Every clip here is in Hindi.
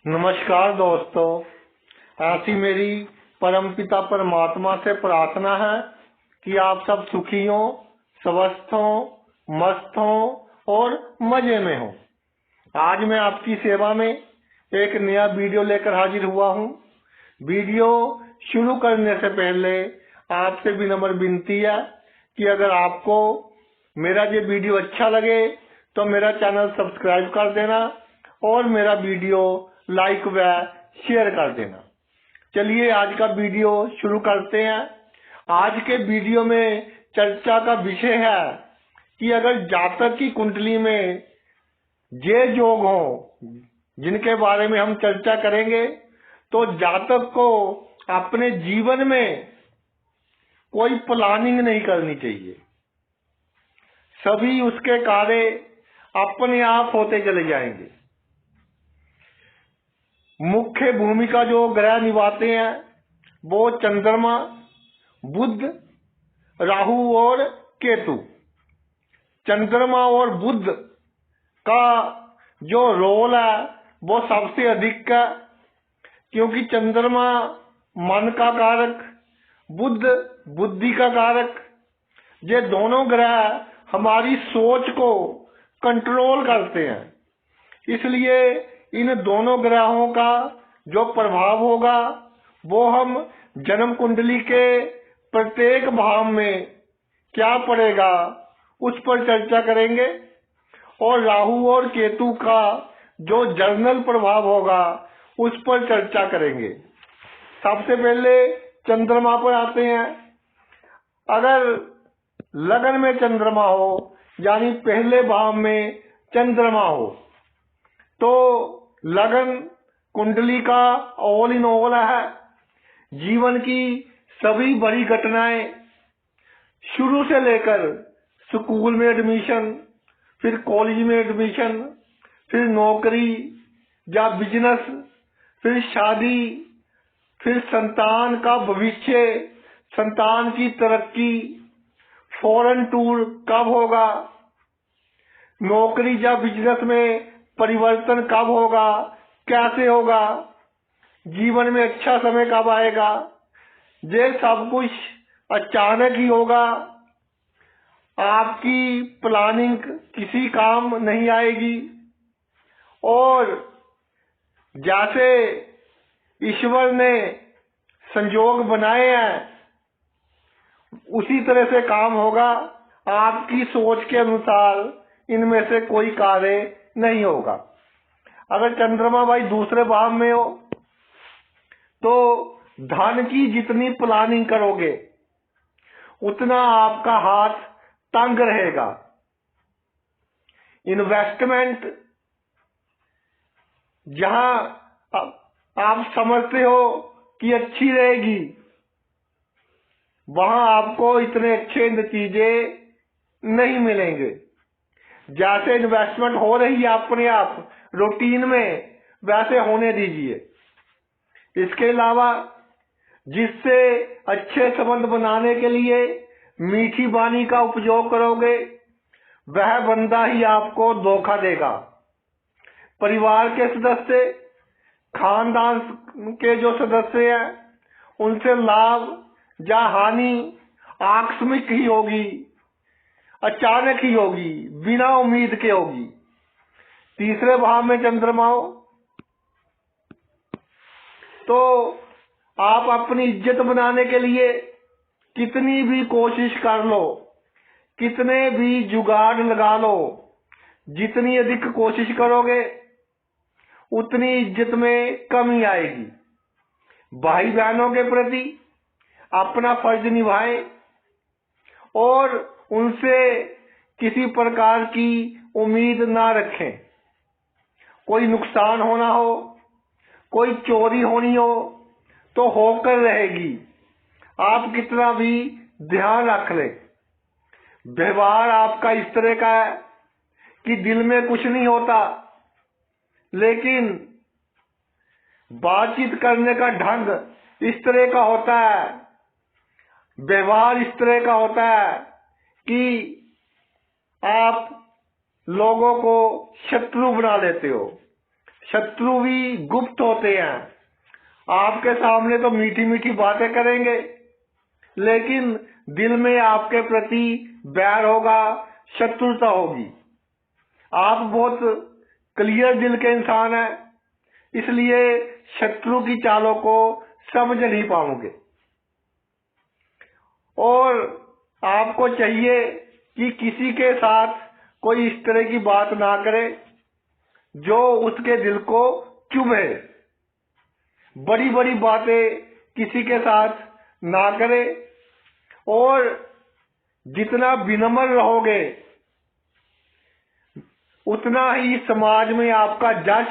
नमस्कार दोस्तों, ऐसी मेरी परमपिता परमात्मा से प्रार्थना है कि आप सब सुखी हो, स्वस्थ हो, मस्त हो और मजे में हो। आज मैं आपकी सेवा में एक नया वीडियो लेकर हाजिर हुआ हूँ। वीडियो शुरू करने से पहले आपसे विनम्र विनती है कि अगर आपको मेरा ये वीडियो अच्छा लगे तो मेरा चैनल सब्सक्राइब कर देना और मेरा वीडियो लाइक व शेयर कर देना। चलिए आज का वीडियो शुरू करते हैं। आज के वीडियो में चर्चा का विषय है कि अगर जातक की कुंडली में जे योग हो, जिनके बारे में हम चर्चा करेंगे, तो जातक को अपने जीवन में कोई प्लानिंग नहीं करनी चाहिए। सभी उसके कार्य अपने आप होते चले जाएंगे। मुख्य भूमिका जो ग्रह निभाते हैं वो चंद्रमा, बुध, राहु और केतु। चंद्रमा और बुध का जो रोल है वो सबसे अधिक है, क्योंकि चंद्रमा मन का कारक, बुध बुद्धि का कारक। ये दोनों ग्रह हमारी सोच को कंट्रोल करते हैं। इसलिए इन दोनों ग्रहों का जो प्रभाव होगा वो हम जन्म कुंडली के प्रत्येक भाव में क्या पड़ेगा उस पर चर्चा करेंगे, और राहु और केतु का जो जर्नल प्रभाव होगा उस पर चर्चा करेंगे। सबसे पहले चंद्रमा पर आते हैं। अगर लगन में चंद्रमा हो, यानी पहले भाव में चंद्रमा हो, तो लगन कुंडली का ऑल इन ऑल है। जीवन की सभी बड़ी घटनाएं, शुरू से लेकर स्कूल में एडमिशन, फिर कॉलेज में एडमिशन, फिर नौकरी या बिजनेस, फिर शादी, फिर संतान का भविष्य, संतान की तरक्की, फॉरेन टूर कब होगा, नौकरी या बिजनेस में परिवर्तन कब होगा, कैसे होगा, जीवन में अच्छा समय कब आएगा, ये सब कुछ अचानक ही होगा। आपकी प्लानिंग किसी काम नहीं आएगी। और जैसे ईश्वर ने संयोग बनाए हैं उसी तरह से काम होगा। आपकी सोच के अनुसार इनमें से कोई कार्य नहीं होगा। अगर चंद्रमा भाई दूसरे भाव में हो तो धन की जितनी प्लानिंग करोगे उतना आपका हाथ तंग रहेगा। इन्वेस्टमेंट जहां आप समझते हो कि अच्छी रहेगी, वहां आपको इतने अच्छे नतीजे नहीं मिलेंगे। जैसे इन्वेस्टमेंट हो रही है अपने आप रूटीन में, वैसे होने दीजिए। इसके अलावा जिससे अच्छे संबंध बनाने के लिए मीठी वाणी का उपयोग करोगे, वह बंदा ही आपको धोखा देगा। परिवार के सदस्य, खानदान के जो सदस्य हैं, उनसे लाभ या हानि आकस्मिक ही होगी, अचानक ही होगी, बिना उम्मीद के होगी। तीसरे भाव में चंद्रमा हो तो आप अपनी इज्जत बनाने के लिए कितनी भी कोशिश कर लो, कितने भी जुगाड़ लगा लो, जितनी अधिक कोशिश करोगे उतनी इज्जत में कमी आएगी। भाई बहनों के प्रति अपना फर्ज निभाएं और उनसे किसी प्रकार की उम्मीद ना रखें। कोई नुकसान होना हो, कोई चोरी होनी हो तो होकर रहेगी, आप कितना भी ध्यान रख लें। व्यवहार आपका इस तरह का है कि दिल में कुछ नहीं होता, लेकिन बातचीत करने का ढंग इस तरह का होता है, व्यवहार इस तरह का होता है कि आप लोगों को शत्रु बना लेते हो। शत्रु भी गुप्त होते हैं। आपके सामने तो मीठी मीठी बातें करेंगे, लेकिन दिल में आपके प्रति बैर होगा, शत्रुता होगी। आप बहुत क्लियर दिल के इंसान हैं, इसलिए शत्रु की चालों को समझ नहीं पाओगे। और आपको चाहिए कि किसी के साथ कोई इस तरह की बात ना करे जो उसके दिल को चुभे। बड़ी बड़ी बातें किसी के साथ ना करे, और जितना विनम्र रहोगे उतना ही समाज में आपका जश,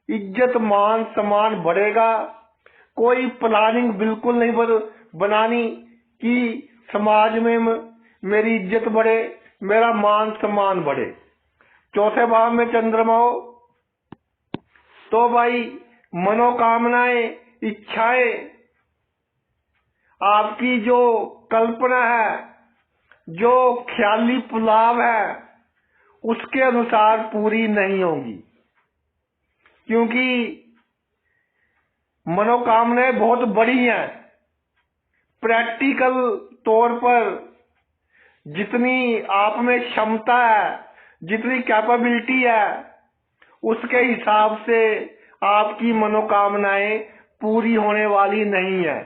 इज्जत, मान सम्मान बढ़ेगा। कोई प्लानिंग बिल्कुल नहीं बनानी कि समाज में मेरी इज्जत बढ़े, मेरा मान सम्मान बढ़े। चौथे भाव में चंद्रमा हो तो भाई मनोकामनाएं, इच्छाएं, आपकी जो कल्पना है, जो ख्याली पुलाव है, उसके अनुसार पूरी नहीं होगी, क्योंकि मनोकामनाएं बहुत बड़ी हैं। प्रैक्टिकल तौर पर जितनी आप में क्षमता है, जितनी कैपेबिलिटी है, उसके हिसाब से आपकी मनोकामनाएं पूरी होने वाली नहीं है।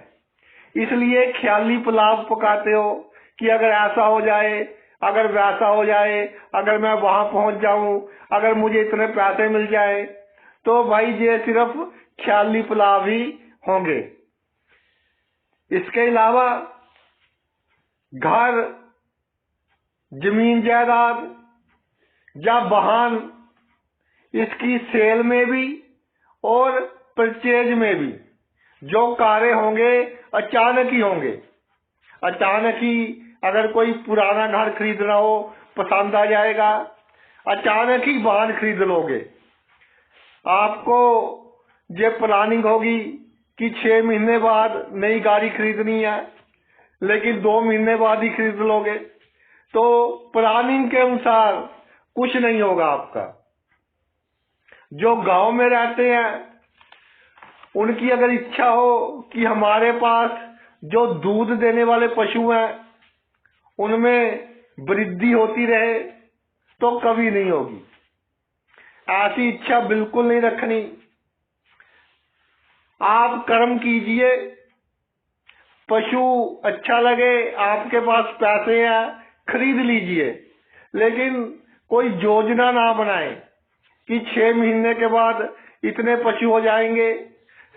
इसलिए ख्याली पुलाव पकाते हो कि अगर ऐसा हो जाए, अगर वैसा हो जाए, अगर मैं वहां पहुंच जाऊं, अगर मुझे इतने पैसे मिल जाए, तो भाई ये सिर्फ ख्याली पुलाव ही होंगे। इसके अलावा घर, जमीन जायदाद या वाहन, इसकी सेल में भी और परचेज में भी जो कार्य होंगे अचानक ही होंगे। अचानक ही अगर कोई पुराना घर खरीदना हो, पसंद आ जाएगा, अचानक ही वाहन खरीद लोगे। आपको ये प्लानिंग होगी कि 6 महीने बाद नई गाड़ी खरीदनी है, लेकिन 2 महीने बाद ही खरीद लोगे, तो प्लानिंग के अनुसार कुछ नहीं होगा आपका। जो गांव में रहते हैं उनकी अगर इच्छा हो कि हमारे पास जो दूध देने वाले पशु हैं उनमें वृद्धि होती रहे, तो कभी नहीं होगी। ऐसी इच्छा बिल्कुल नहीं रखनी। आप कर्म कीजिए, पशु अच्छा लगे, आपके पास पैसे हैं, खरीद लीजिए, लेकिन कोई योजना ना बनाए कि 6 महीने के बाद इतने पशु हो जाएंगे,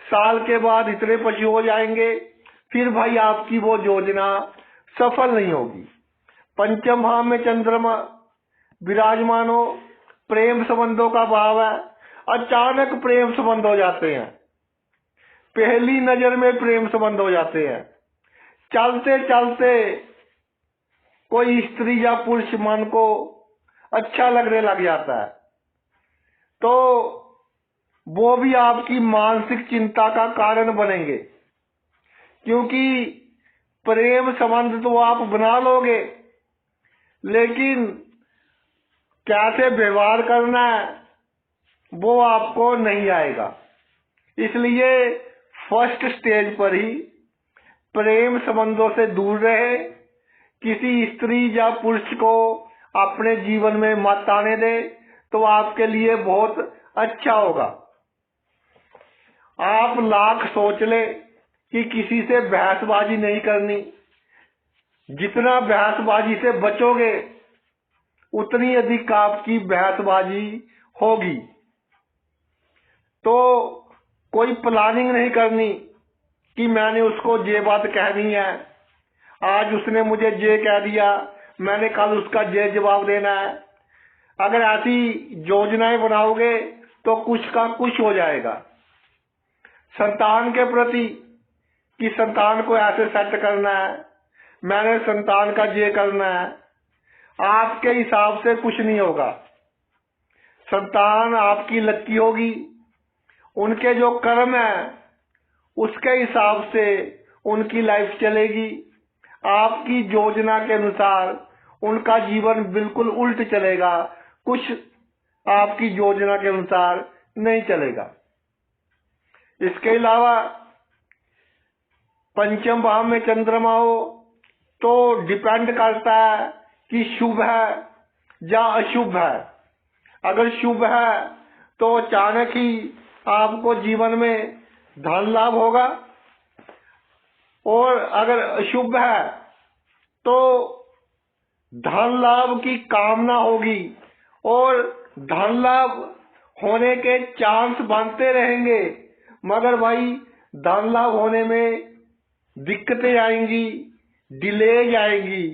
साल के बाद इतने पशु हो जाएंगे। फिर भाई आपकी वो योजना सफल नहीं होगी। पंचम भाव में चंद्रमा विराजमान हो, प्रेम संबंधों का भाव है। अचानक प्रेम संबंध हो जाते हैं, पहली नजर में प्रेम संबंध हो जाते हैं। चलते चलते कोई स्त्री या पुरुष मन को अच्छा लगने लग जाता है, तो वो भी आपकी मानसिक चिंता का कारण बनेंगे, क्योंकि प्रेम संबंध तो आप बना लोगे, लेकिन कैसे व्यवहार करना है वो आपको नहीं आएगा। इसलिए फर्स्ट स्टेज पर ही प्रेम संबंधों से दूर रहे। किसी स्त्री या पुरुष को अपने जीवन में मत आने दे, तो आपके लिए बहुत अच्छा होगा। आप लाख सोच ले कि किसी से बहसबाजी नहीं करनी। जितना बहसबाजी से बचोगे उतनी अधिक आपकी बहसबाजी होगी। तो कोई प्लानिंग नहीं करनी कि मैंने उसको ये बात कहनी है, आज उसने मुझे ये कह दिया, मैंने कल उसका ये जवाब देना है। अगर ऐसी योजनाएं बनाओगे तो कुछ का कुछ हो जाएगा। संतान के प्रति कि संतान को ऐसे सेट करना है, मैंने संतान का ये करना है, आपके हिसाब से कुछ नहीं होगा। संतान आपकी लकी होगी, उनके जो कर्म है उसके हिसाब से उनकी लाइफ चलेगी। आपकी योजना के अनुसार उनका जीवन बिल्कुल उल्ट चलेगा, कुछ आपकी योजना के अनुसार नहीं चलेगा। इसके अलावा पंचम भाव में चंद्रमा हो तो डिपेंड करता है कि शुभ है या अशुभ है। अगर शुभ है तो अचानक ही आपको जीवन में धन लाभ होगा, और अगर अशुभ है तो धन लाभ की कामना होगी और धन लाभ होने के चांस बनते रहेंगे, मगर भाई धन लाभ होने में दिक्कतें आएंगी, डिले आएंगी।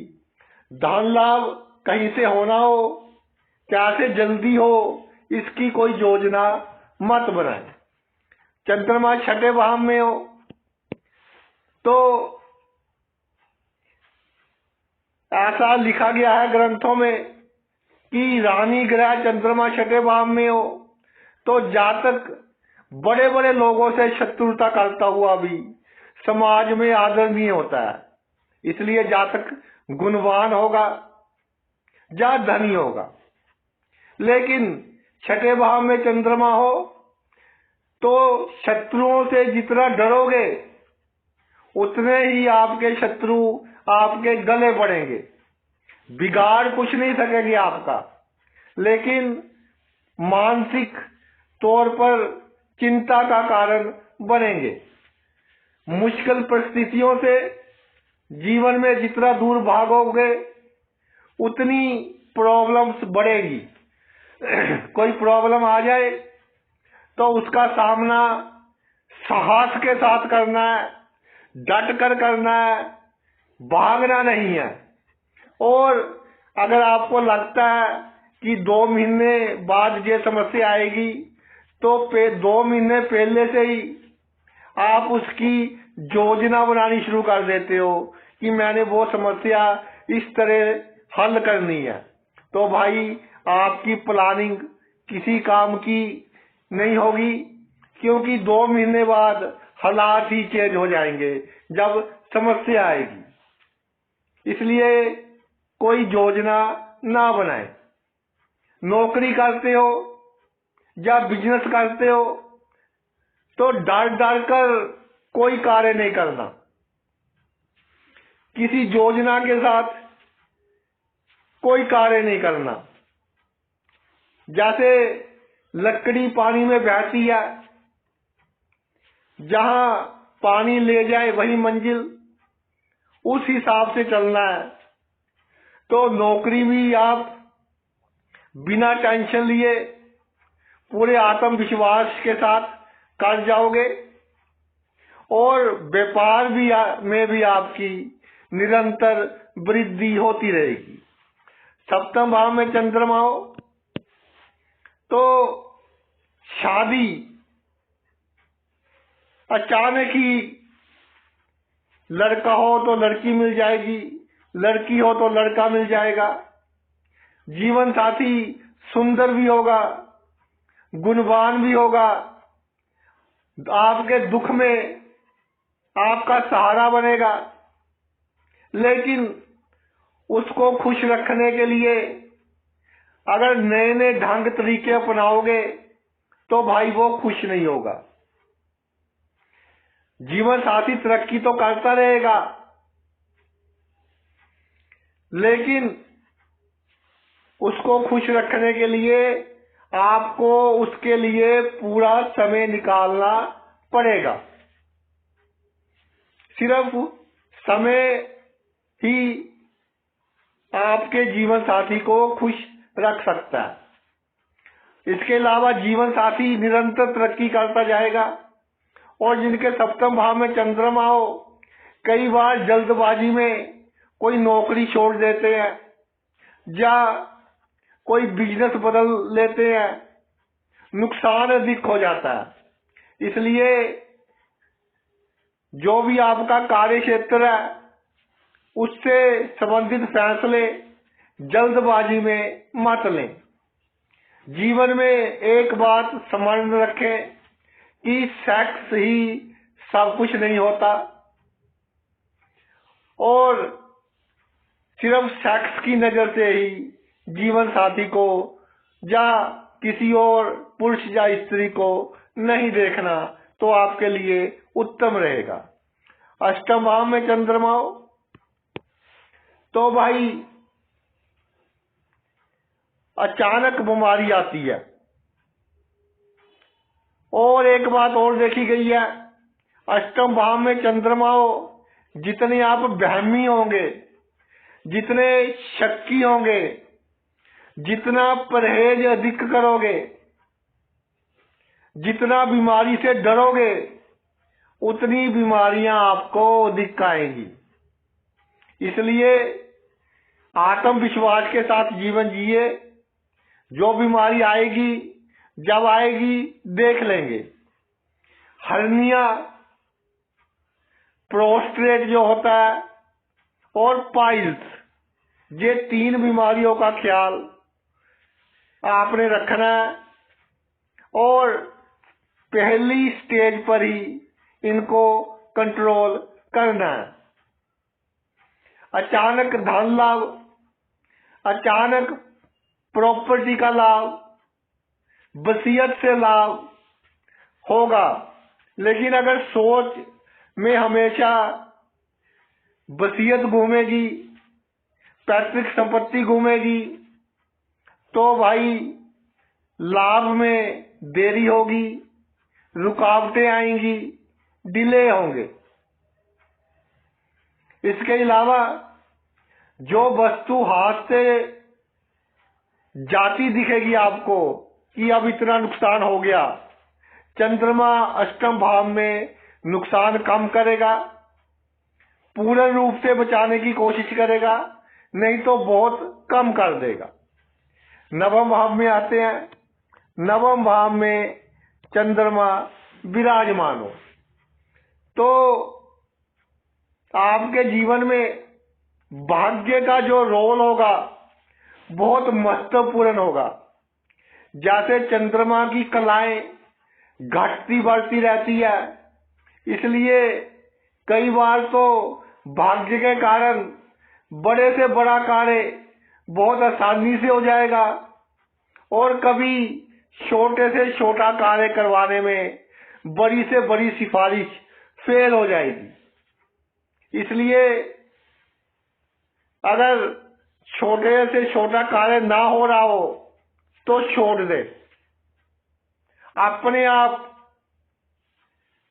धन लाभ कहीं से होना हो, कैसे जल्दी हो, इसकी कोई योजना मत बनाए। चंद्रमा छठे भाव में हो तो ऐसा लिखा गया है ग्रंथों में कि रानी ग्रह चंद्रमा छठे भाव में हो तो जातक बड़े बड़े लोगों से शत्रुता करता हुआ भी समाज में आदरणीय होता है, इसलिए जातक गुणवान होगा या धनी होगा। लेकिन छठे भाव में चंद्रमा हो तो शत्रुओं से जितना डरोगे उतने ही आपके शत्रु आपके गले पड़ेंगे। बिगाड़ कुछ नहीं सकेंगे आपका, लेकिन मानसिक तौर पर चिंता का कारण बनेंगे। मुश्किल परिस्थितियों से जीवन में जितना दूर भागोगे उतनी प्रॉब्लम्स बढ़ेगी। कोई प्रॉब्लम आ जाए तो उसका सामना साहस के साथ करना है, डट कर करना है, भागना नहीं है। और अगर आपको लगता है कि 2 महीने बाद ये समस्या आएगी तो 2 महीने पहले से ही आप उसकी योजना बनानी शुरू कर देते हो कि मैंने वो समस्या इस तरह हल करनी है। तो भाई आपकी प्लानिंग किसी काम की नहीं होगी, क्योंकि 2 महीने बाद हालात ही चेंज हो जाएंगे जब समस्या आएगी। इसलिए कोई योजना ना बनाए। नौकरी करते हो या बिजनेस करते हो तो डर डर कर कोई कार्य नहीं करना। किसी योजना के साथ कोई कार्य नहीं करना। जैसे लकड़ी पानी में बहती है, जहां पानी ले जाए वही मंजिल, उस हिसाब से चलना है। तो नौकरी भी आप बिना टेंशन लिए पूरे आत्मविश्वास के साथ कर जाओगे, और व्यापार भी में भी आपकी निरंतर वृद्धि होती रहेगी। सप्तम भाव में चंद्रमा हो तो शादी अचानक ही, लड़का हो तो लड़की मिल जाएगी, लड़की हो तो लड़का मिल जाएगा। जीवन साथी सुंदर भी होगा, गुणवान भी होगा, आपके दुख में आपका सहारा बनेगा। लेकिन उसको खुश रखने के लिए अगर नए नए ढंग तरीके अपनाओगे तो भाई वो खुश नहीं होगा। जीवन साथी तरक्की तो करता रहेगा, लेकिन उसको खुश रखने के लिए आपको उसके लिए पूरा समय निकालना पड़ेगा। सिर्फ समय ही आपके जीवन साथी को खुश रख सकता है। इसके अलावा जीवन साथी निरंतर तरक्की करता जाएगा। और जिनके सप्तम भाव में चंद्रमा हो, कई बार जल्दबाजी में कोई नौकरी छोड़ देते हैं या कोई बिजनेस बदल लेते हैं, नुकसान अधिक हो जाता है। इसलिए जो भी आपका कार्य क्षेत्र है उससे संबंधित फैसले जल्दबाजी में मत लें। जीवन में एक बात समझ रखें कि सेक्स ही सब कुछ नहीं होता, और सिर्फ सेक्स की नजर से ही जीवन साथी को या किसी और पुरुष या स्त्री को नहीं देखना तो आपके लिए उत्तम रहेगा। अष्टम भाव में चंद्रमा हो तो भाई अचानक बीमारी आती है। और एक बात और देखी गई है, अष्टम भाव में चंद्रमा हो, जितने आप वहमी होंगे, जितने शक्की होंगे, जितना परहेज अधिक करोगे, जितना बीमारी से डरोगे, उतनी बीमारियां आपको अधिक आएंगी। इसलिए आत्मविश्वास के साथ जीवन जिए। जो बीमारी आएगी जब आएगी देख लेंगे। हर्निया, प्रोस्टेट जो होता है और पाइल्स, ये 3 बीमारियों का ख्याल आपने रखना है और पहली स्टेज पर ही इनको कंट्रोल करना है। अचानक धन लाभ, अचानक प्रॉपर्टी का लाभ, वसीयत से लाभ होगा, लेकिन अगर सोच में हमेशा वसीयत घूमेगी, पैतृक संपत्ति घूमेगी, तो भाई लाभ में देरी होगी, रुकावटें आएंगी, डिले होंगे। इसके अलावा जो वस्तु हाथ से जाती दिखेगी आपको कि अब इतना नुकसान हो गया, चंद्रमा अष्टम भाव में नुकसान कम करेगा, पूर्ण रूप से बचाने की कोशिश करेगा, नहीं तो बहुत कम कर देगा। नवम भाव में आते हैं। नवम भाव में चंद्रमा विराजमान हो तो आपके जीवन में भाग्य का जो रोल होगा बहुत महत्वपूर्ण होगा। जैसे चंद्रमा की कलाएं घटती बढ़ती रहती है, इसलिए कई बार तो भाग्य के कारण बड़े से बड़ा कार्य बहुत आसानी से हो जाएगा और कभी छोटे से छोटा कार्य करवाने में बड़ी से बड़ी सिफारिश फेल हो जाएगी। इसलिए अगर छोटे से छोटा कार्य ना हो रहा हो तो छोड़ दे। अपने आप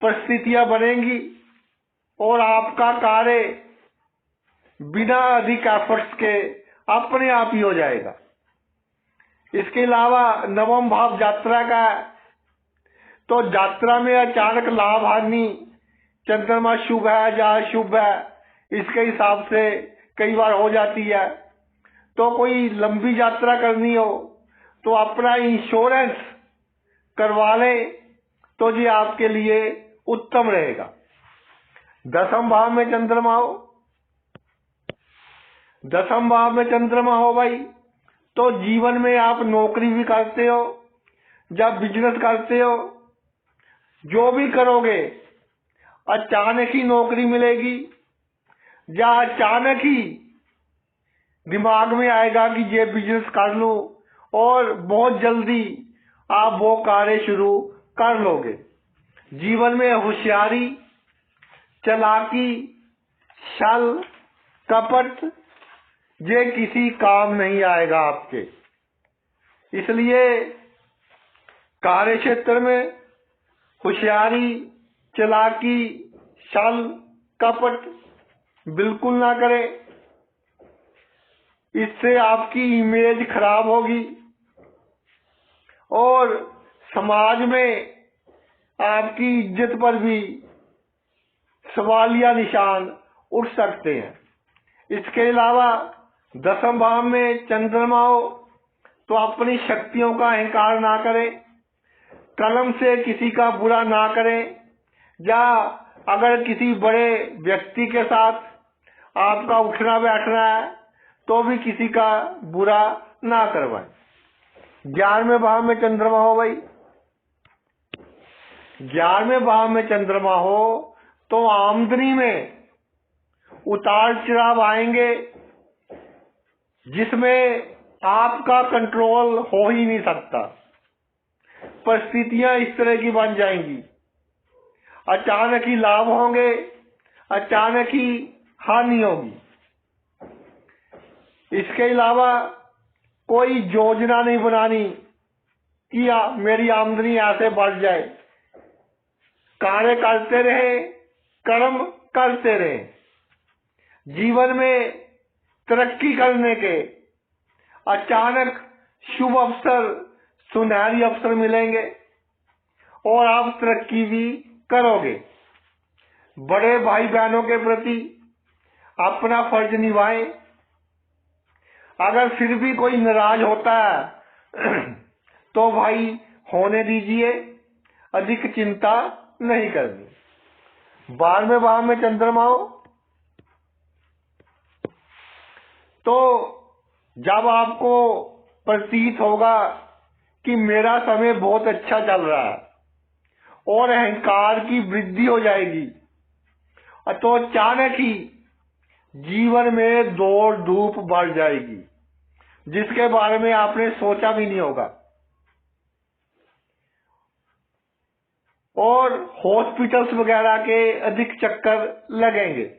परिस्थितियां बनेंगी और आपका कार्य बिना अधिक एफर्ट्स के अपने आप ही हो जाएगा। इसके अलावा नवम भाव यात्रा का है, तो यात्रा में अचानक लाभ हानि, चंद्रमा शुभ है या अशुभ है, इसके हिसाब से कई बार हो जाती है। तो कोई लंबी यात्रा करनी हो तो अपना इंश्योरेंस करवा ले तो ये आपके लिए उत्तम रहेगा। दसम भाव में चंद्रमा हो, दसम भाव में चंद्रमा हो भाई, तो जीवन में आप नौकरी भी करते हो या बिजनेस करते हो, जो भी करोगे अचानक ही नौकरी मिलेगी या अचानक ही दिमाग में आएगा कि ये बिजनेस कर लूं और बहुत जल्दी आप वो कार्य शुरू कर लोगे। जीवन में होशियारी, चालाकी, छल, कपट ये किसी काम नहीं आएगा आपके। इसलिए कार्य क्षेत्र में होशियारी, चालाकी, छल, कपट बिल्कुल ना करें। इससे आपकी इमेज खराब होगी और समाज में आपकी इज्जत पर भी सवालिया निशान उठ सकते हैं। इसके अलावा दसम भाव में चंद्रमा हो तो अपनी शक्तियों का अहंकार ना करें, कलम से किसी का बुरा ना करें, या अगर किसी बड़े व्यक्ति के साथ आपका उठना बैठना है तो भी किसी का बुरा ना करवाएं। 11वें भाव में चंद्रमा हो भाई, 11वें भाव में चंद्रमा हो तो आमदनी में उतार चढ़ाव आएंगे जिसमें आपका कंट्रोल हो ही नहीं सकता। परिस्थितियां इस तरह की बन जाएंगी। अचानक ही लाभ होंगे, अचानक ही हानि होगी। इसके अलावा कोई योजना नहीं बनानी कि मेरी आमदनी ऐसे बढ़ जाए। कार्य करते रहे, कर्म करते रहे। जीवन में तरक्की करने के अचानक शुभ अवसर, सुनहरी अवसर मिलेंगे और आप तरक्की भी करोगे। बड़े भाई बहनों के प्रति अपना फर्ज निभाएं। अगर फिर भी कोई नाराज होता है तो भाई होने दीजिए, अधिक चिंता नहीं करनी। 12वें भाव में चंद्रमा हो तो जब आपको प्रतीत होगा कि मेरा समय बहुत अच्छा चल रहा है और अहंकार की वृद्धि हो जाएगी, तो अचानक ही जीवन में दौड़ धूप बढ़ जाएगी, जिसके बारे में आपने सोचा भी नहीं होगा। और हॉस्पिटल्स वगैरह के अधिक चक्कर लगेंगे।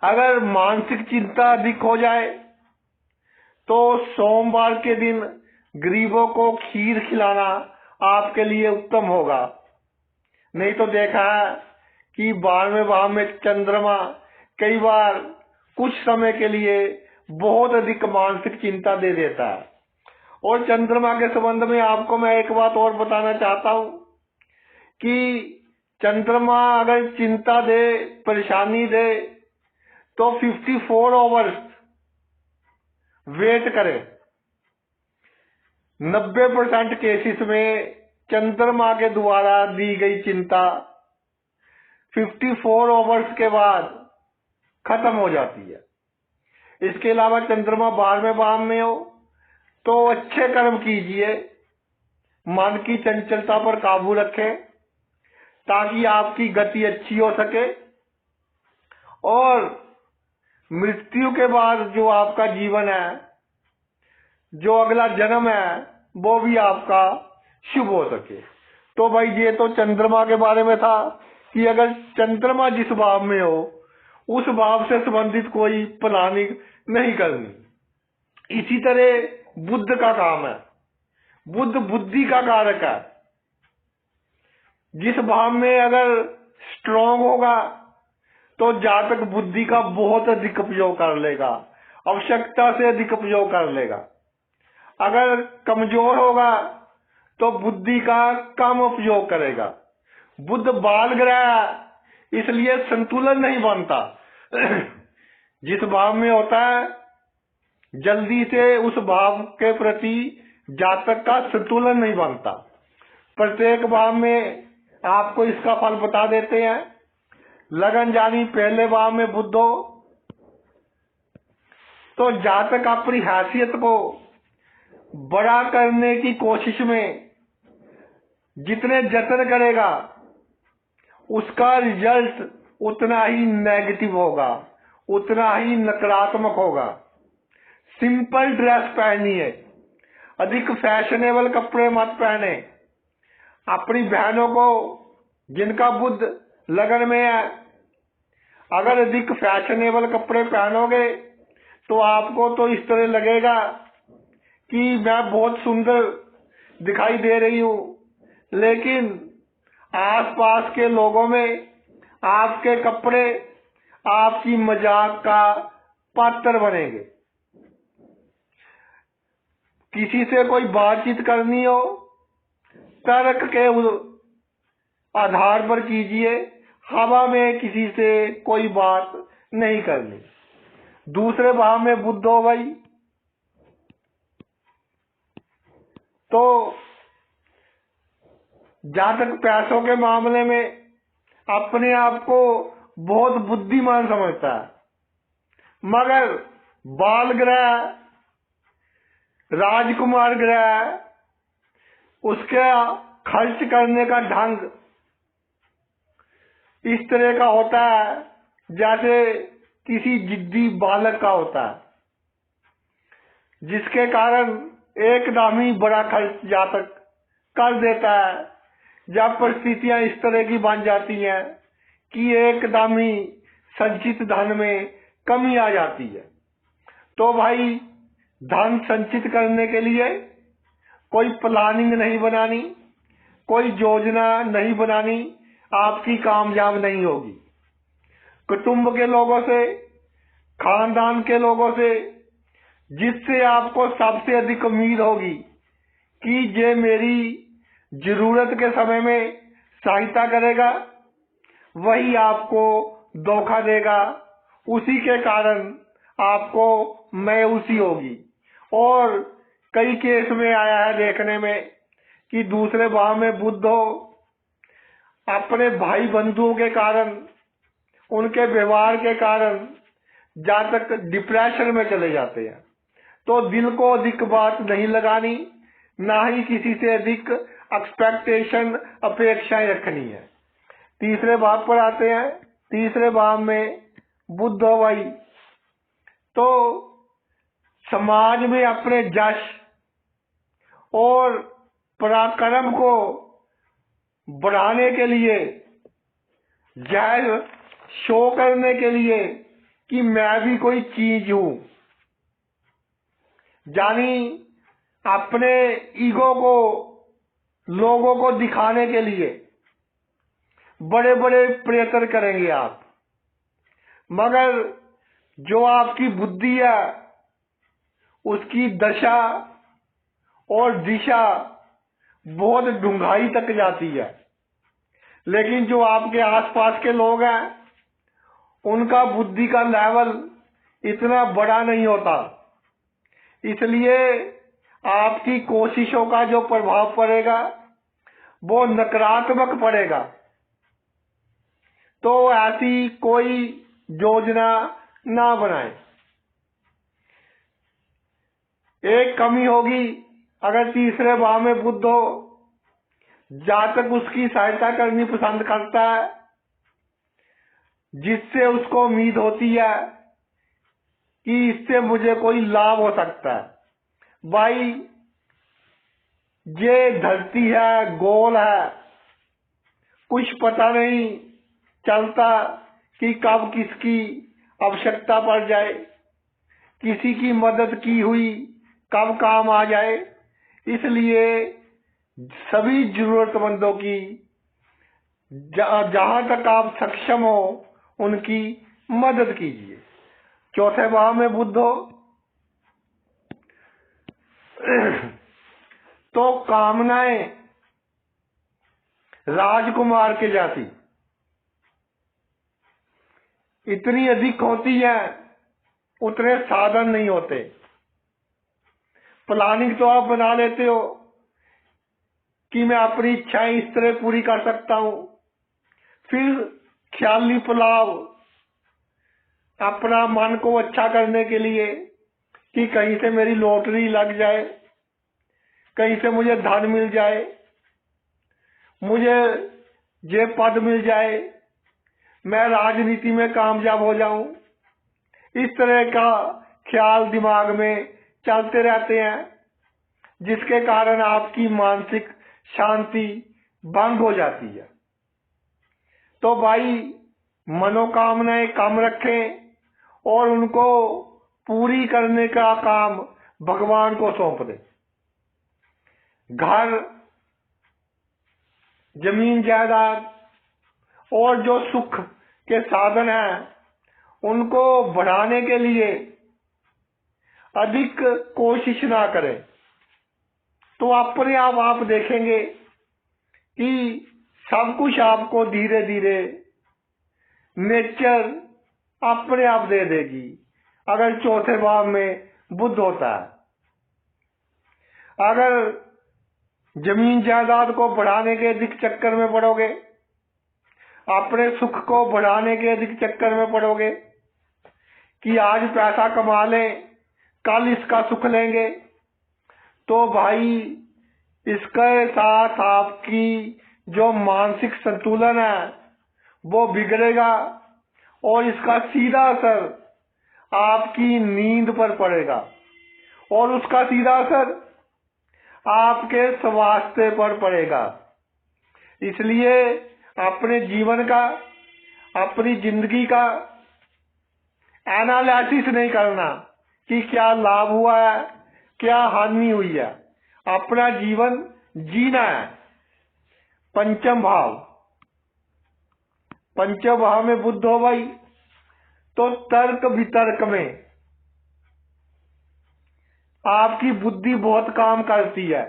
अगर मानसिक चिंता अधिक हो जाए तो सोमवार के दिन गरीबों को खीर खिलाना आपके लिए उत्तम होगा। नहीं तो देखा है कि 12वें भाव में चंद्रमा कई बार कुछ समय के लिए बहुत अधिक मानसिक चिंता दे देता है। और चंद्रमा के संबंध में आपको मैं एक बात और बताना चाहता हूं कि चंद्रमा अगर चिंता दे, परेशानी दे, तो 54 आवर्स वेट करें। 90% केसेस में चंद्रमा के द्वारा दी गई चिंता 54 आवर्स के बाद खत्म हो जाती है। इसके अलावा चंद्रमा 12वें भाव में हो तो अच्छे कर्म कीजिए, मन की चंचलता पर काबू रखें ताकि आपकी गति अच्छी हो सके और मृत्यु के बाद जो आपका जीवन है, जो अगला जन्म है, वो भी आपका शुभ हो सके। तो भाई ये तो चंद्रमा के बारे में था कि अगर चंद्रमा जिस भाव में हो उस भाव से संबंधित कोई प्लानिंग नहीं करनी। इसी तरह बुध का काम है। बुध बुद्धि का कारक है। जिस भाव में अगर स्ट्रांग होगा तो जातक बुद्धि का बहुत अधिक उपयोग कर लेगा, आवश्यकता से अधिक उपयोग कर लेगा। अगर कमजोर होगा तो बुद्धि का कम उपयोग करेगा। बुध बाल ग्रह है, इसलिए संतुलन नहीं बनता। जिस भाव में होता है जल्दी से उस भाव के प्रति जातक का संतुलन नहीं बनता। प्रत्येक भाव में आपको इसका फल बता देते हैं। लगन जानी पहले भाव में बुध हो तो जातक अपनी हैसियत को बड़ा करने की कोशिश में जितने जतन करेगा उसका रिजल्ट उतना ही नेगेटिव होगा, उतना ही नकारात्मक होगा। सिंपल ड्रेस पहनिए, अधिक फैशनेबल कपड़े मत पहने। अपनी बहनों को जिनका बुध लगन में है, अगर अधिक फैशनेबल कपड़े पहनोगे तो आपको तो इस तरह लगेगा कि मैं बहुत सुंदर दिखाई दे रही हूं, लेकिन आसपास के लोगों में आपके कपड़े आपकी मजाक का पात्र बनेंगे। किसी से कोई बातचीत करनी हो तर्क के आधार पर कीजिए, हवा में किसी से कोई बात नहीं करनी। दूसरे भाव में बुध हो गई तो जहां तक पैसों के मामले में अपने आप को बहुत बुद्धिमान समझता है, मगर बाल ग्रह, राजकुमार ग्रह, उसका खर्च करने का ढंग इस तरह का होता है जैसे किसी जिद्दी बालक का होता है, जिसके कारण एकदम ही बड़ा खर्च जातक कर देता है जब परिस्थितियां इस तरह की बन जाती हैं कि एकदम ही संचित धन में कमी आ जाती है। तो भाई धन संचित करने के लिए कोई प्लानिंग नहीं बनानी, कोई योजना नहीं बनानी, आपकी कामयाब नहीं होगी। कुटुंब के लोगों से, खानदान के लोगों से, जिससे आपको सबसे अधिक उम्मीद होगी कि ये मेरी जरूरत के समय में सहायता करेगा, वही आपको धोखा देगा। उसी के कारण आपको मायूसी होगी। और कई केस में आया है देखने में कि दूसरे भाव में बुध हो, अपने भाई बंधुओं के कारण, उनके व्यवहार के कारण जातक डिप्रेशन में चले जाते हैं। तो दिल को अधिक बात नहीं लगानी, ना ही किसी से अधिक एक्सपेक्टेशन, अपेक्षाएं रखनी है। तीसरे भाव पर आते हैं। तीसरे भाव में बुध हो भाई, तो समाज में अपने जश और पराक्रम को बढ़ाने के लिए, जाहिर शो करने के लिए कि मैं भी कोई चीज हूं, यानी अपने ईगो को लोगों को दिखाने के लिए बड़े बड़े प्रयत्न करेंगे आप। मगर जो आपकी बुद्धि है उसकी दशा और दिशा बहुत डूंघाई तक जाती है। लेकिन जो आपके आसपास के लोग हैं उनका बुद्धि का लेवल इतना बड़ा नहीं होता, इसलिए आपकी कोशिशों का जो प्रभाव पड़ेगा वो नकारात्मक पड़ेगा। तो ऐसी कोई योजना ना बनाए। एक कमी होगी, अगर तीसरे भाव में बुध हो, जातक उसकी सहायता करनी पसंद करता है जिससे उसको उम्मीद होती है कि इससे मुझे कोई लाभ हो सकता है। भाई ये धरती है, गोल है, कुछ पता नहीं चलता कि कब किसकी आवश्यकता पड़ जाए, किसी की मदद की हुई कब काम आ जाए। इसलिए सभी जरूरतमंदों की जहां तक आप सक्षम हो उनकी मदद कीजिए। चौथे भाव में बुध हो तो कामनाएं राजकुमार के जाती इतनी अधिक होती है, उतने साधन नहीं होते। प्लानिंग तो आप बना लेते हो कि मैं अपनी इच्छाएं इस तरह पूरी कर सकता हूं, फिर ख्याली पुलाव अपना मन को अच्छा करने के लिए कि कहीं से मेरी लॉटरी लग जाए, कहीं से मुझे धन मिल जाए, मुझे ये पद मिल जाए, मैं राजनीति में कामयाब हो जाऊं। इस तरह का ख्याल दिमाग में चलते रहते हैं, जिसके कारण आपकी मानसिक शांति भंग हो जाती है। तो भाई मनोकामनाएं कम रखें और उनको पूरी करने का काम भगवान को सौंप दें। घर, जमीन जायदाद और जो सुख के साधन हैं उनको बढ़ाने के लिए अधिक कोशिश ना करें, तो अपने आप देखेंगे कि सब कुछ आपको धीरे धीरे नेचर अपने आप दे देगी, अगर चौथे भाव में बुध होता है। अगर जमीन जायदाद को बढ़ाने के अधिक चक्कर में पड़ोगे, अपने सुख को बढ़ाने के अधिक चक्कर में पड़ोगे कि आज पैसा कमा लें, कल इसका सुख लेंगे, तो भाई इसके साथ आपकी जो मानसिक संतुलन है वो बिगड़ेगा और इसका सीधा असर आपकी नींद पर पड़ेगा और उसका सीधा असर आपके स्वास्थ्य पर पड़ेगा। इसलिए अपने जीवन का, अपनी जिंदगी का एनालिसिस नहीं करना कि क्या लाभ हुआ है, क्या हानि हुई है। अपना जीवन जीना है। पंचम भाव, पंचम भाव में बुध हो भाई, तो तर्क वितर्क में आपकी बुद्धि बहुत काम करती है,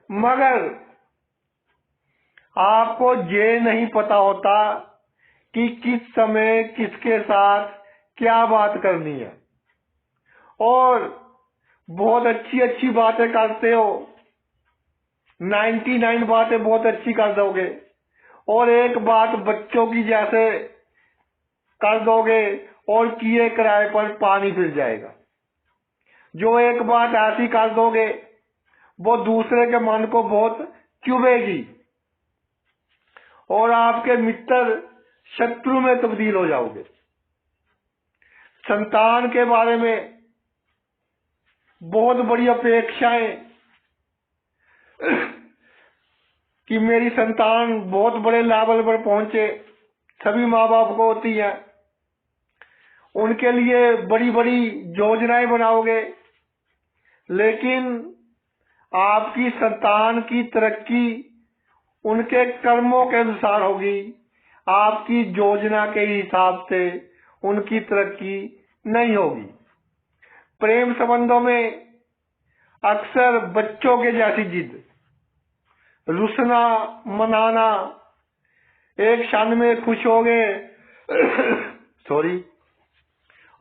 मगर आपको ये नहीं पता होता कि किस समय किसके साथ क्या बात करनी है। और बहुत अच्छी अच्छी बातें करते हो, 99 बातें बहुत अच्छी कर दोगे, और एक बात बच्चों की जैसे कर दोगे और किए किराए पर पानी फिर जाएगा। जो एक बात ऐसी कर दोगे वो दूसरे के मन को बहुत चुभेगी और आपके मित्र शत्रु में तब्दील हो जाओगे। संतान के बारे में बहुत बड़ी अपेक्षाएं कि मेरी संतान बहुत बड़े लेवल पर पहुंचे, सभी माँ बाप को होती है। उनके लिए बड़ी बड़ी योजनाएं बनाओगे, लेकिन आपकी संतान की तरक्की उनके कर्मों के अनुसार होगी, आपकी योजना के हिसाब से उनकी तरक्की नहीं होगी। प्रेम संबंधों में अक्सर बच्चों के जैसी जिद, रुसना, मनाना, एक क्षण में खुश हो गए सॉरी,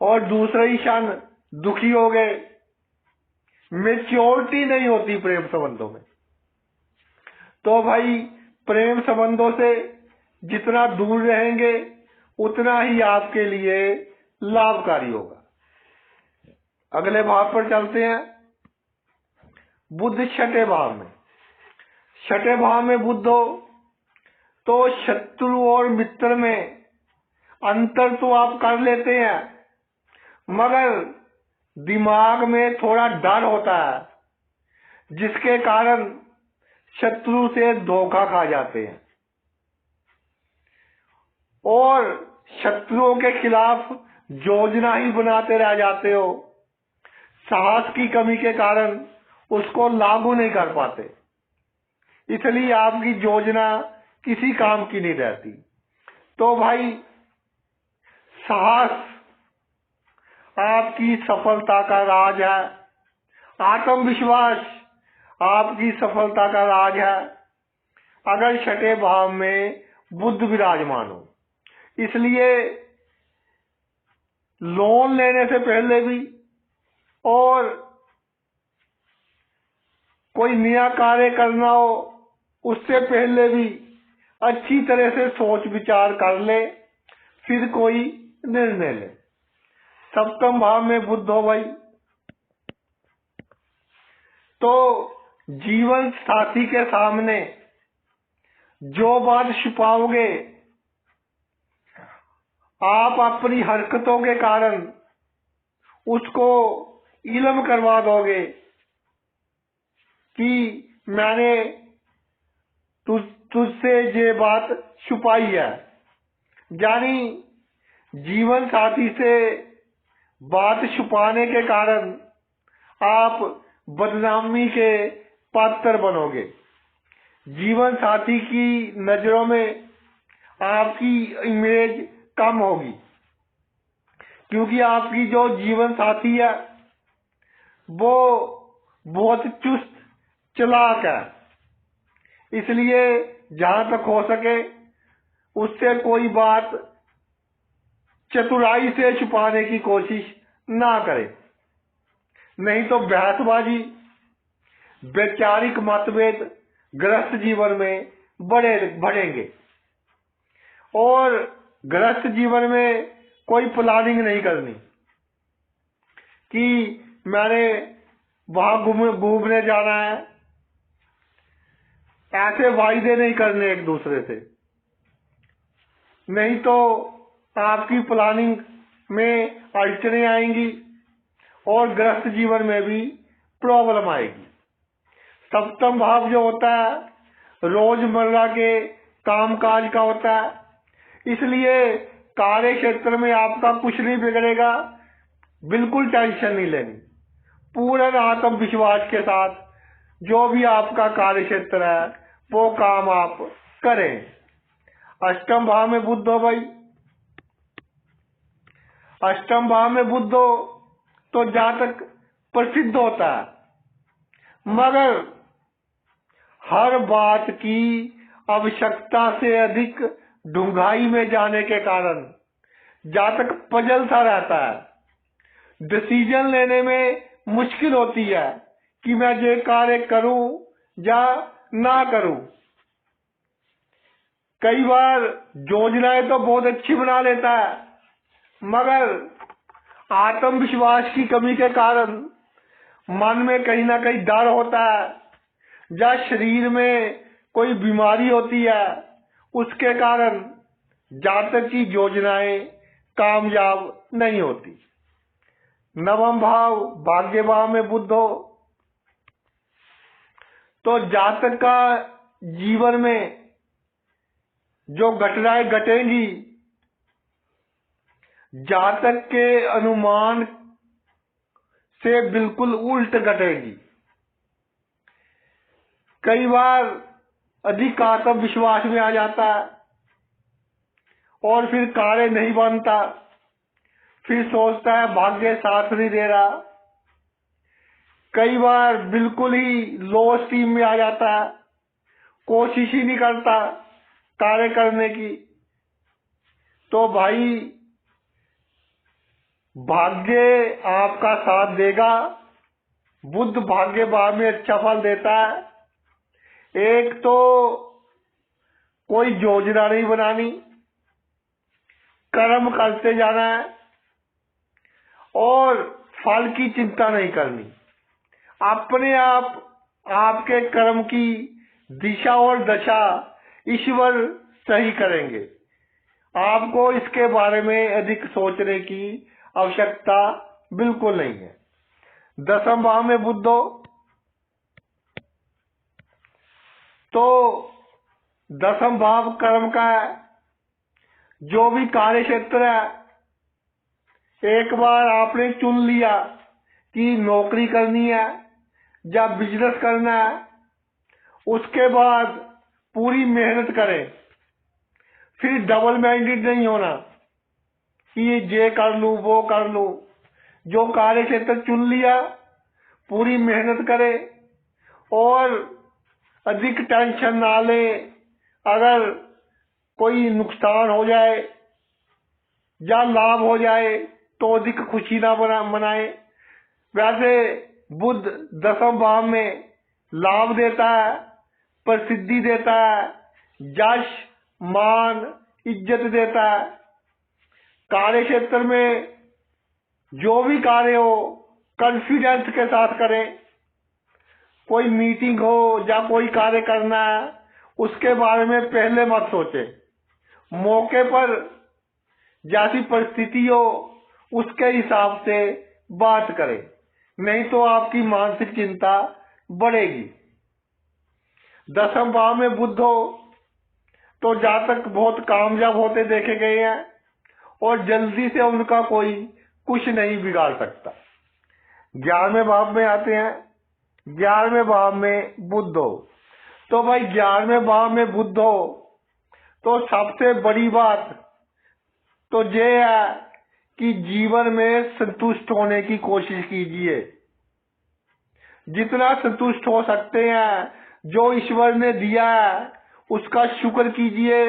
और दूसरे ही क्षण दुखी हो गए। मैच्योरिटी नहीं होती प्रेम संबंधों में। तो भाई प्रेम संबंधों से जितना दूर रहेंगे उतना ही आपके लिए लाभकारी होगा। अगले भाव पर चलते हैं। बुध छठे भाव में, छठे भाव में बुध हो तो शत्रु और मित्र में अंतर तो आप कर लेते हैं, मगर दिमाग में थोड़ा डर होता है, जिसके कारण शत्रु से धोखा खा जाते हैं और शत्रुओं के खिलाफ योजना ही बनाते रह जाते हो। साहस की कमी के कारण उसको लागू नहीं कर पाते, इसलिए आपकी योजना किसी काम की नहीं रहती। तो भाई साहस आपकी सफलता का राज है, आत्मविश्वास आपकी सफलता का राज है, अगर छठे भाव में बुध विराजमान हो। इसलिए लोन लेने से पहले भी और कोई नया कार्य करना हो उससे पहले भी अच्छी तरह से सोच विचार कर ले, फिर कोई निर्णय ले। सप्तम भाव में बुध हो भाई, तो जीवन साथी के सामने जो बात छिपाओगे आप अपनी हरकतों के कारण उसको इल्म करवा दोगे कि मैंने तुझसे ये बात छुपाई है। यानी जीवन साथी से बात छुपाने के कारण आप बदनामी के पात्र बनोगे। जीवन साथी की नजरों में आपकी इमेज कम होगी, क्योंकि आपकी जो जीवन साथी है वो बहुत चुस्त चालाक है। इसलिए जहां तक हो सके उससे कोई बात चतुराई से छुपाने की कोशिश ना करें, नहीं तो बहसबाजी, वैचारिक मतभेद गृहस्थ जीवन में बढ़ेंगे। और गृहस्थ जीवन में कोई प्लानिंग नहीं करनी कि मैंने वहां घूमने जाना है, ऐसे वायदे नहीं करने एक दूसरे से, नहीं तो आपकी प्लानिंग में अड़चने आएंगी और गृहस्थ जीवन में भी प्रॉब्लम आएगी। सप्तम भाव जो होता है रोजमर्रा के कामकाज का होता है, इसलिए कार्य क्षेत्र में आपका कुछ नहीं बिगड़ेगा, बिल्कुल टेंशन नहीं लेनी। पूर्ण आत्मविश्वास के साथ जो भी आपका कार्य क्षेत्र है वो काम आप करें। अष्टम भाव में बुध हो भाई, अष्टम भाव में बुध हो तो जातक प्रसिद्ध होता है, मगर हर बात की आवश्यकता से अधिक डूंघाई में जाने के कारण जातक पजल सा रहता है। डिसीजन लेने में मुश्किल होती है कि मैं ये कार्य करूं या ना करूं। कई बार योजनाएं तो बहुत अच्छी बना लेता है, मगर आत्मविश्वास की कमी के कारण मन में कहीं ना कहीं डर होता है, या शरीर में कोई बीमारी होती है, उसके कारण जातक की योजनाएं कामयाब नहीं होती। नवम भाव भाग्य भाव में बुध हो तो जातक का जीवन में जो घटनाएं घटेंगी जातक के अनुमान से बिल्कुल उल्ट घटेगी। कई बार अधिक आत्मविश्वास में आ जाता है और फिर कार्य नहीं बनता, फिर सोचता है भाग्य साथ नहीं दे रहा। कई बार बिल्कुल ही लो स्टीम में आ जाता है, कोशिश ही नहीं करता कार्य करने की। तो भाई भाग्य आपका साथ देगा, बुध भाग्य भाव में अच्छा फल देता है। एक तो कोई योजना नहीं बनानी, कर्म करते जाना है और फल की चिंता नहीं करनी। अपने आप आपके कर्म की दिशा और दशा ईश्वर सही करेंगे। आपको इसके बारे में अधिक सोचने की आवश्यकता बिल्कुल नहीं है। दसम भाव में बुध हो तो दसम भाव कर्म का है। जो भी कार्य क्षेत्र है, एक बार आपने चुन लिया कि नौकरी करनी है या बिजनेस करना है, उसके बाद पूरी मेहनत करें। फिर डबल माइंडेड नहीं होना कि ये कर लूं वो कर लूं। जो कार्य क्षेत्र चुन लिया पूरी मेहनत करें और अधिक टेंशन ना ले। अगर कोई नुकसान हो जाए या लाभ हो जाए तो अधिक खुशी ना मनाए। वैसे बुध दसम भाव में लाभ देता है, प्रसिद्धि देता है, यश मान इज्जत देता है। कार्य क्षेत्र में जो भी कार्य हो कॉन्फिडेंस के साथ करें। कोई मीटिंग हो या कोई कार्य करना है, उसके बारे में पहले मत सोचे। मौके पर जैसी परिस्थिति हो उसके हिसाब से बात करें, नहीं तो आपकी मानसिक चिंता बढ़ेगी। दसम भाव में बुध हो तो जातक बहुत कामयाब होते देखे गए हैं और जल्दी से उनका कोई कुछ नहीं बिगाड़ सकता। 11वें भाव में आते हैं। 11वें भाव में बुध हो तो भाई 11वें भाव में बुध हो तो सबसे बड़ी बात तो ये है कि जीवन में संतुष्ट होने की कोशिश कीजिए। जितना संतुष्ट हो सकते हैं जो ईश्वर ने दिया है उसका शुक्र कीजिए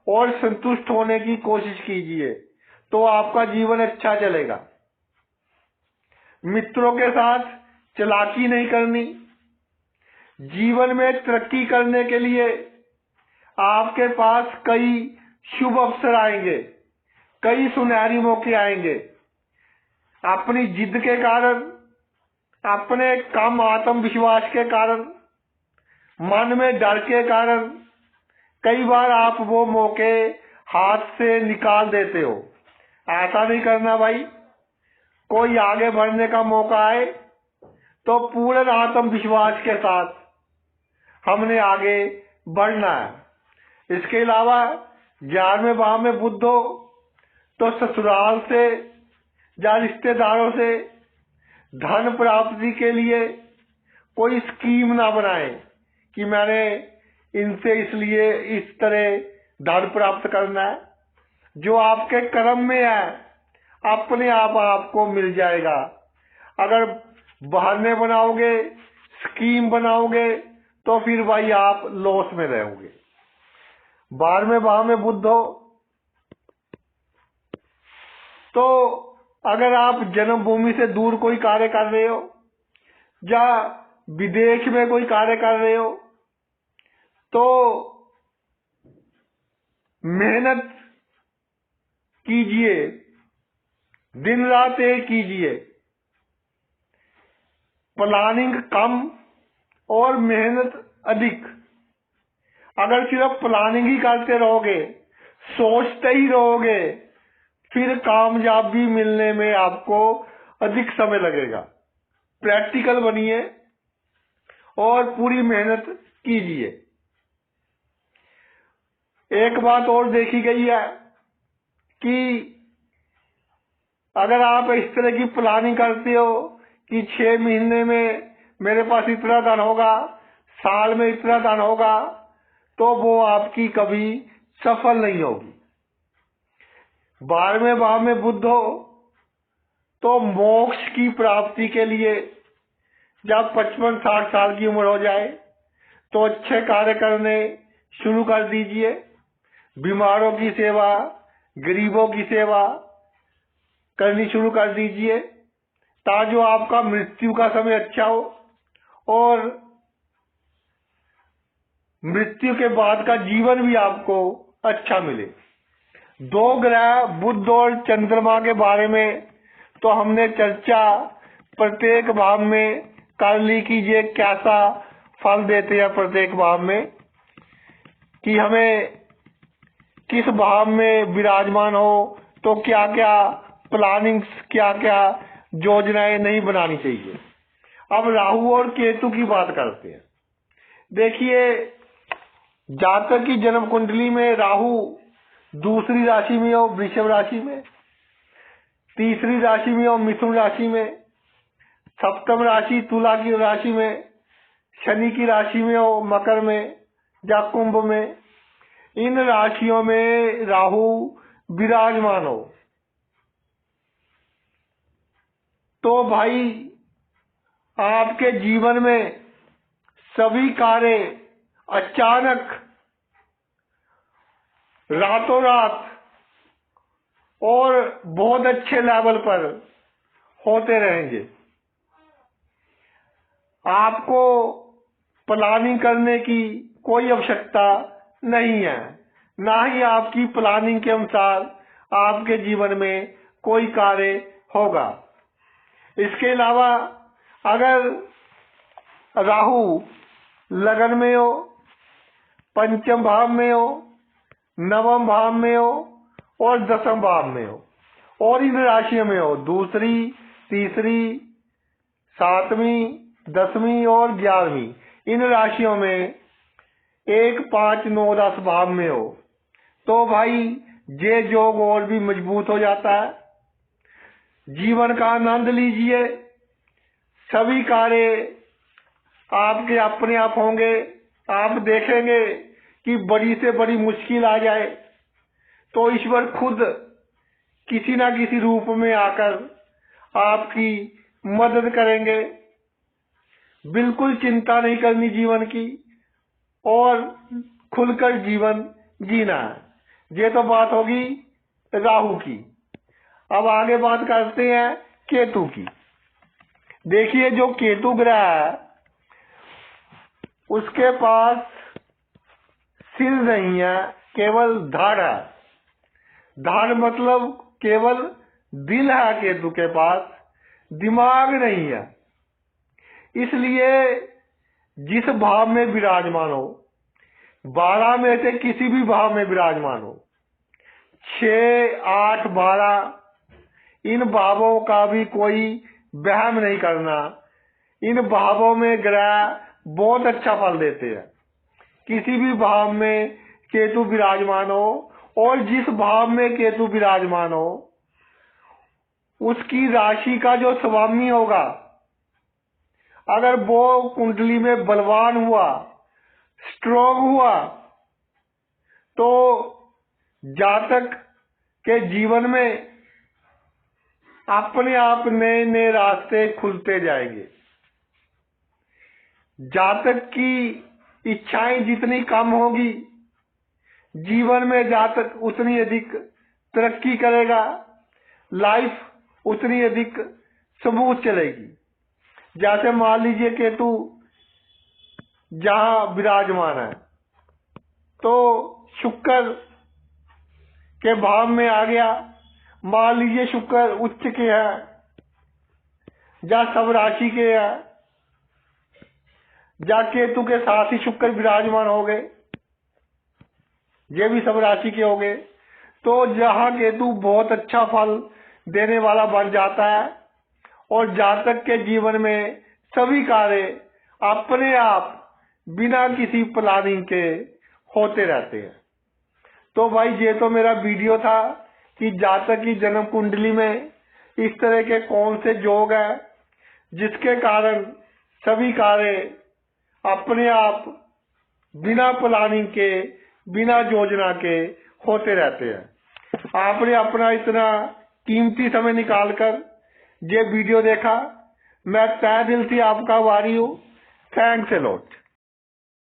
और संतुष्ट होने की कोशिश कीजिए, तो आपका जीवन अच्छा चलेगा। मित्रों के साथ चालाकी नहीं करनी। जीवन में तरक्की करने के लिए आपके पास कई शुभ अवसर आएंगे, कई सुनहरी मौके आएंगे। अपनी जिद के कारण, अपने कम आत्मविश्वास के कारण, मन में डर के कारण कई बार आप वो मौके हाथ से निकाल देते हो। ऐसा नहीं करना भाई। कोई आगे बढ़ने का मौका आए तो पूर्ण आत्मविश्वास के साथ हमने आगे बढ़ना है। इसके अलावा 11वें भाव में बुध हो तो ससुराल से या रिश्तेदारों से धन प्राप्ति के लिए कोई स्कीम ना बनाए कि मैंने इनसे इसलिए इस तरह धन प्राप्त करना है। जो आपके कर्म में है अपने आप आपको मिल जाएगा। अगर बहाने बनाओगे, स्कीम बनाओगे तो फिर भाई आप लॉस में रहोगे। 12वें भाव में बुध हो तो अगर आप जन्मभूमि से दूर कोई कार्य कर रहे हो या विदेश में कोई कार्य कर रहे हो तो मेहनत कीजिए, दिन रात एक कीजिए। प्लानिंग कम और मेहनत अधिक। अगर सिर्फ प्लानिंग ही करते रहोगे, सोचते ही रहोगे, फिर कामयाबी मिलने में आपको अधिक समय लगेगा। प्रैक्टिकल बनिए और पूरी मेहनत कीजिए। एक बात और देखी गई है कि अगर आप इस तरह की प्लानिंग करते हो कि 6 महीने में मेरे पास इतना धन होगा, साल में इतना धन होगा, तो वो आपकी कभी सफल नहीं होगी। 12वें भाव में बुध हो तो मोक्ष की प्राप्ति के लिए जब 55-60 साल की उम्र हो जाए तो अच्छे कार्य करने शुरू कर दीजिए। बीमारों की सेवा, गरीबों की सेवा करनी शुरू कर दीजिए ताकि आपका मृत्यु का समय अच्छा हो और मृत्यु के बाद का जीवन भी आपको अच्छा मिले। 2 ग्रह बुध और चंद्रमा के बारे में तो हमने चर्चा प्रत्येक भाव में कर ली कि ये कैसा फल देते हैं प्रत्येक भाव में, कि हमें किस भाव में विराजमान हो तो क्या क्या प्लानिंग्स, क्या क्या योजनाएं नहीं बनानी चाहिए। अब राहु और केतु की बात करते हैं। देखिए, जातक की जन्म कुंडली में राहु दूसरी राशि में हो वृषभ राशि में, तीसरी राशि में हो मिथुन राशि में, सप्तम राशि तुला की राशि में, शनि की राशि में हो मकर में या कुंभ में, इन राशियों में राहु विराजमान हो तो भाई आपके जीवन में सभी कार्य अचानक रातों रात और बहुत अच्छे लेवल पर होते रहेंगे। आपको प्लानिंग करने की कोई आवश्यकता नहीं है, ना ही आपकी प्लानिंग के अनुसार आपके जीवन में कोई कार्य होगा। इसके अलावा अगर राहु लगन में हो, पंचम भाव में हो, नवम भाव में हो और 10वें भाव में हो और इन राशियों में हो दूसरी, तीसरी, 7वीं, 10वीं और 11वीं, इन राशियों में 1, 5, 9, 10 भाव में हो तो भाई ये योग और भी मजबूत हो जाता है। जीवन का आनंद लीजिए। सभी कार्य आपके अपने आप होंगे। आप देखेंगे कि बड़ी से बड़ी मुश्किल आ जाए तो ईश्वर खुद किसी ना किसी रूप में आकर आपकी मदद करेंगे। बिल्कुल चिंता नहीं करनी जीवन की और खुलकर जीवन जीना है। ये तो बात होगी राहु की। अब आगे बात करते हैं केतु की। देखिए, जो केतु ग्रह है उसके पास सिर नहीं है, केवल धड़ है। धड़ मतलब केवल दिल है केतु के पास, दिमाग नहीं है। इसलिए जिस भाव में विराजमान हो, 12 में से किसी भी भाव में विराजमान हो, 6, 8, 12, इन भावों का भी कोई वहम नहीं करना। इन भावों में ग्रह बहुत अच्छा फल देते हैं। किसी भी भाव में केतु विराजमान हो और जिस भाव में केतु विराजमान हो, उसकी राशि का जो स्वामी होगा, अगर वो कुंडली में बलवान हुआ, स्ट्रोंग हुआ, तो जातक के जीवन में अपने आप नए नए रास्ते खुलते जाएंगे। जातक की इच्छाएं जितनी कम होगी, जीवन में जातक उतनी अधिक तरक्की करेगा, लाइफ उतनी अधिक स्मूथ चलेगी। जैसे मान लीजिए केतु जहां विराजमान है, तो शुक्र के भाव में आ गया। मान लीजिए शुक्र उच्च के है या सब राशि के है, या केतु के साथ ही शुक्र विराजमान हो गए, ये भी सब राशि के हो गए, तो जहां केतु बहुत अच्छा फल देने वाला बन जाता है और जातक के जीवन में सभी कार्य अपने आप बिना किसी प्लानिंग के होते रहते हैं। तो भाई ये तो मेरा वीडियो था कि जातक की जन्म कुंडली में इस तरह के कौन से योग है जिसके कारण सभी कार्य अपने आप बिना प्लानिंग के, बिना योजना के होते रहते हैं। आपने अपना इतना कीमती समय निकालकर ये वीडियो देखा, मैं तहे दिल से आपका आभारी हूँ। Thanks a lot.